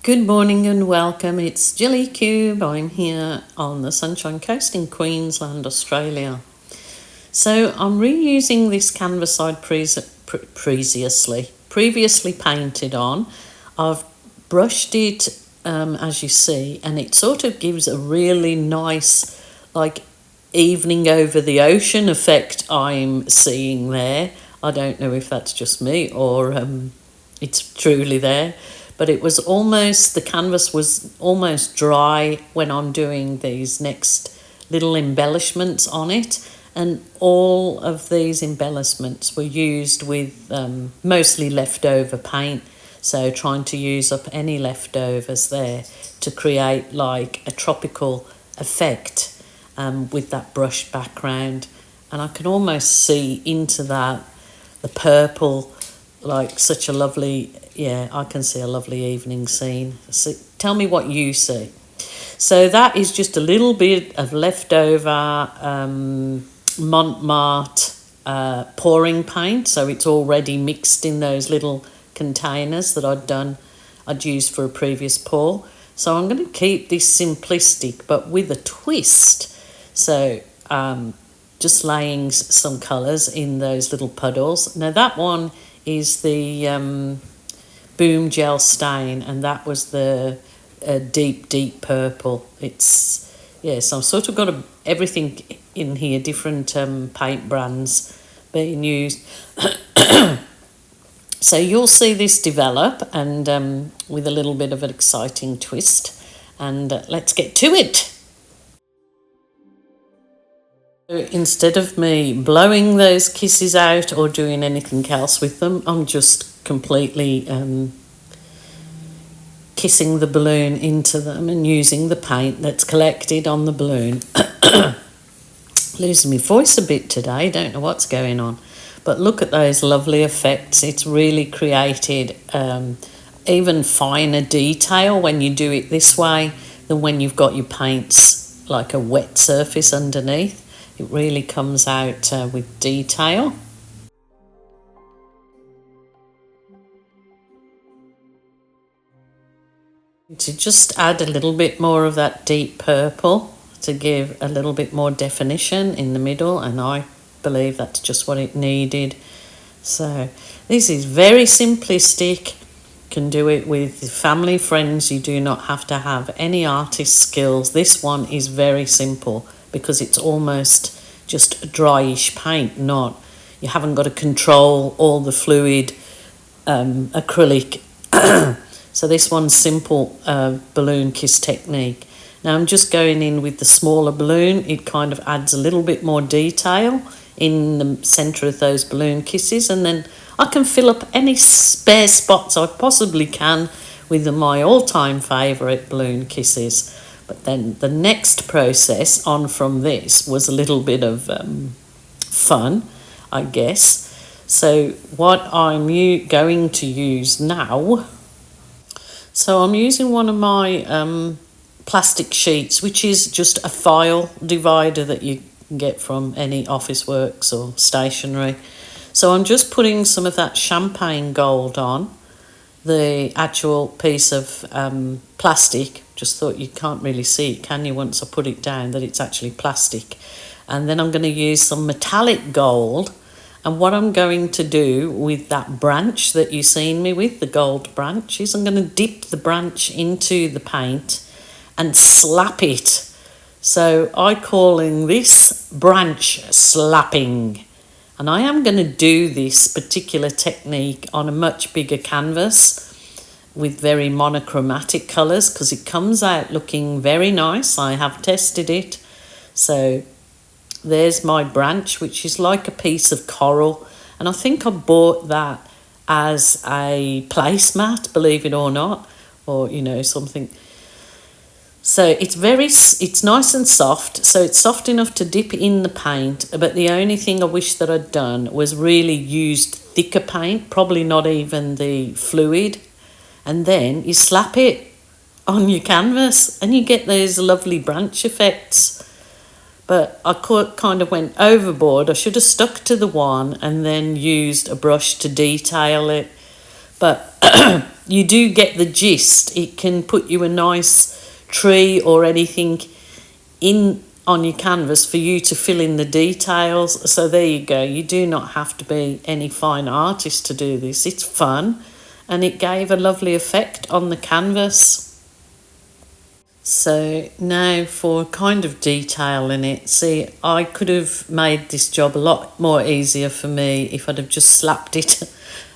Good morning and welcome. It's Gilly Cube. I'm here on the Sunshine Coast in Queensland, Australia. So I'm reusing this canvas I'd previously painted on. I've brushed it, as you see, and it sort of gives a really nice, like, evening over the ocean effect I'm seeing there. I don't know if that's just me or it's truly there. But it was almost, the canvas was almost dry when I'm doing these next little embellishments on it. And all of these embellishments were used with mostly leftover paint. So trying to use up any leftovers there to create like a tropical effect with that brush background. And I can almost see into that, the purple, like such a lovely, I can see a lovely evening scene. So tell me what you see. So that is just a little bit of leftover Montmartre pouring paint. So it's already mixed in those little containers that I'd used for a previous pour. So I'm going to keep this simplistic but with a twist. So just laying some colours in those little puddles. Now that one is the Boom Gel Stain, and that was the deep purple. It's, so I've sort of got everything in here, different paint brands being used. So you'll see this develop, and with a little bit of an exciting twist, and let's get to it. Instead of me blowing those kisses out or doing anything else with them, I'm just completely kissing the balloon into them and using the paint that's collected on the balloon. Losing my voice a bit today, don't know what's going on. But look at those lovely effects. It's really created even finer detail when you do it this way than when you've got your paints like a wet surface underneath. It really comes out with detail. To just add a little bit more of that deep purple to give a little bit more definition in the middle, and I believe that's just what it needed. So this is very simplistic. Can do it with family, friends. You do not have to have any artist skills. This one is very simple because it's almost just a dryish paint, you haven't got to control all the fluid acrylic. So this one's simple balloon kiss technique. Now I'm just going in with the smaller balloon. It kind of adds a little bit more detail in the centre of those balloon kisses, and then I can fill up any spare spots I possibly can with my all-time favourite balloon kisses. But then the next process on from this was a little bit of fun, I guess. So what I'm going to use now, so I'm using one of my plastic sheets, which is just a file divider that you can get from any Officeworks or stationery. So I'm just putting some of that champagne gold on the actual piece of plastic. Just thought, you can't really see it, can you, once I put it down, that it's actually plastic. And then I'm going to use some metallic gold, and what I'm going to do with that branch that you've seen me with, the gold branch, is I'm going to dip the branch into the paint and slap it. So I'm calling this branch slapping. And I am going to do this particular technique on a much bigger canvas with very monochromatic colours, because it comes out looking very nice. I have tested it. So there's my branch, which is like a piece of coral. And I think I bought that as a placemat, believe it or not, or, something. So it's nice and soft. So it's soft enough to dip in the paint. But the only thing I wish that I'd done was really used thicker paint, probably not even the fluid. And then you slap it on your canvas and you get those lovely branch effects. But I kind of went overboard. I should have stuck to the one and then used a brush to detail it. But you do get the gist. It can put you a nice tree or anything in on your canvas for you to fill in the details. So there you go. You do not have to be any fine artist to do this. It's fun, and it gave a lovely effect on the canvas. So now for kind of detail in it. See, I could have made this job a lot more easier for me if I'd have just slapped it,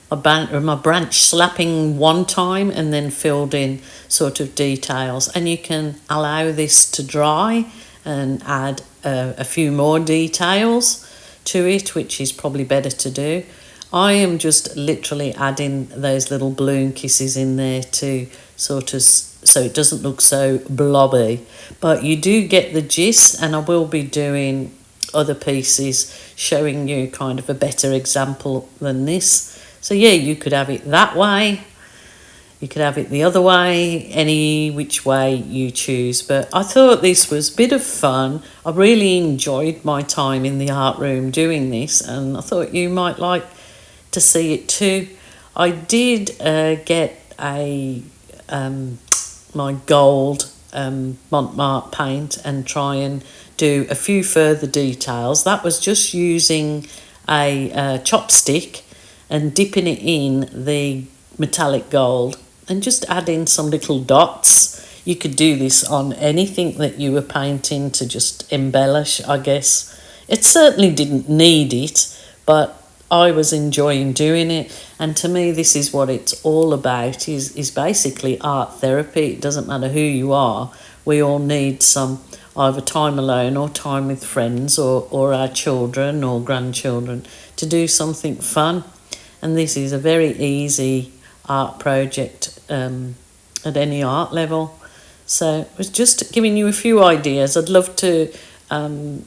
my branch slapping one time and then filled in sort of details. And you can allow this to dry and add a few more details to it, which is probably better to do. I am just literally adding those little balloon kisses in there to sort of so it doesn't look so blobby, but you do get the gist, and I will be doing other pieces showing you kind of a better example than this. So yeah, you could have it that way, you could have it the other way, any which way you choose. But I thought this was a bit of fun. I really enjoyed my time in the art room doing this, and I thought you might like to see it too. I did get a my gold Montmartre paint and try and do a few further details. That was just using a chopstick and dipping it in the metallic gold and just adding some little dots. You could do this on anything that you were painting to just embellish, I guess. It certainly didn't need it, but I was enjoying doing it, and to me this is what it's all about, is basically art therapy. It doesn't matter who you are, we all need some either time alone or time with friends or our children or grandchildren to do something fun, and this is a very easy art project at any art level. So I was just giving you a few ideas. I'd love to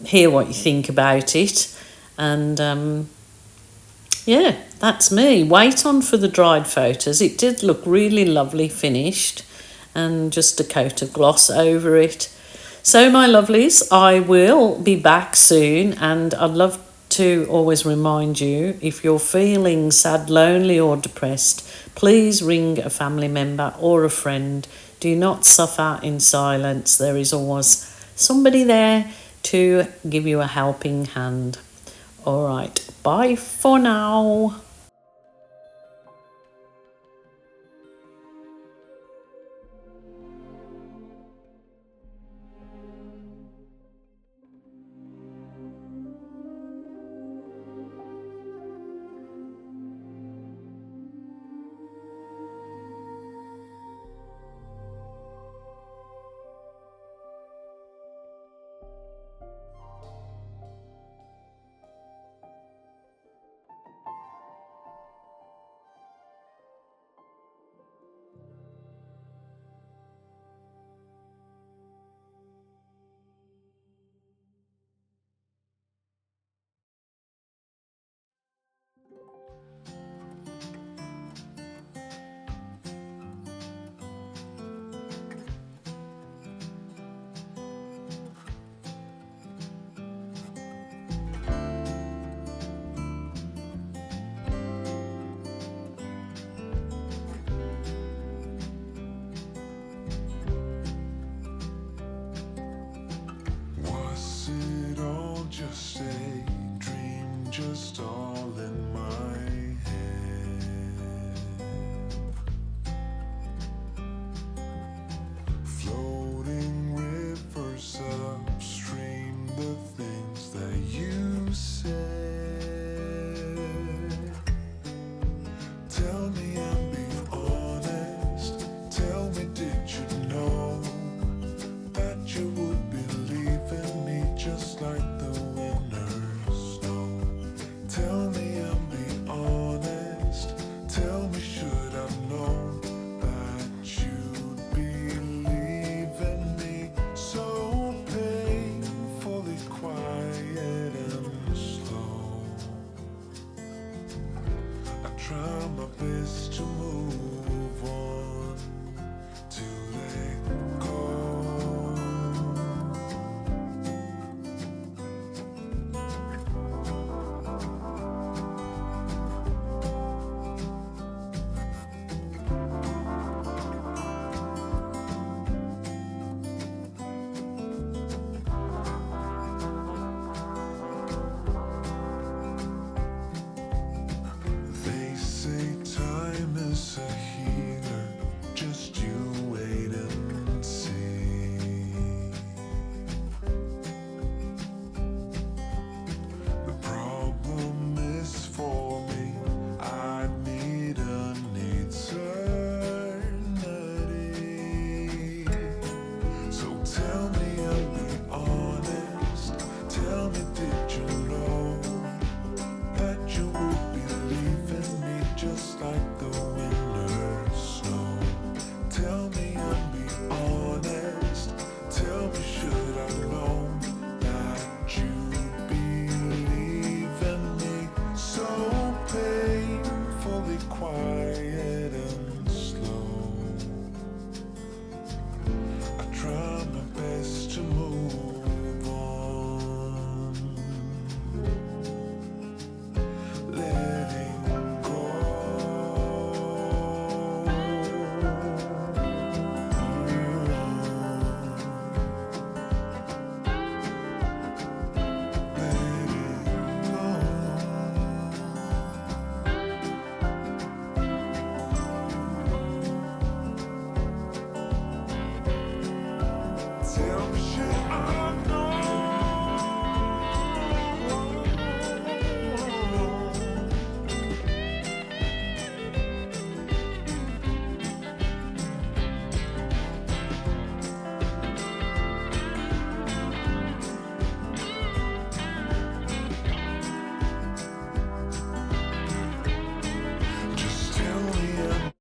hear what you think about it, and yeah, that's me. Wait on for the dried photos. It did look really lovely finished, and just a coat of gloss over it. So my lovelies, I will be back soon, and I'd love to always remind you, if you're feeling sad, lonely or depressed, please ring a family member or a friend. Do not suffer in silence. There is always somebody there to give you a helping hand. All right, bye for now.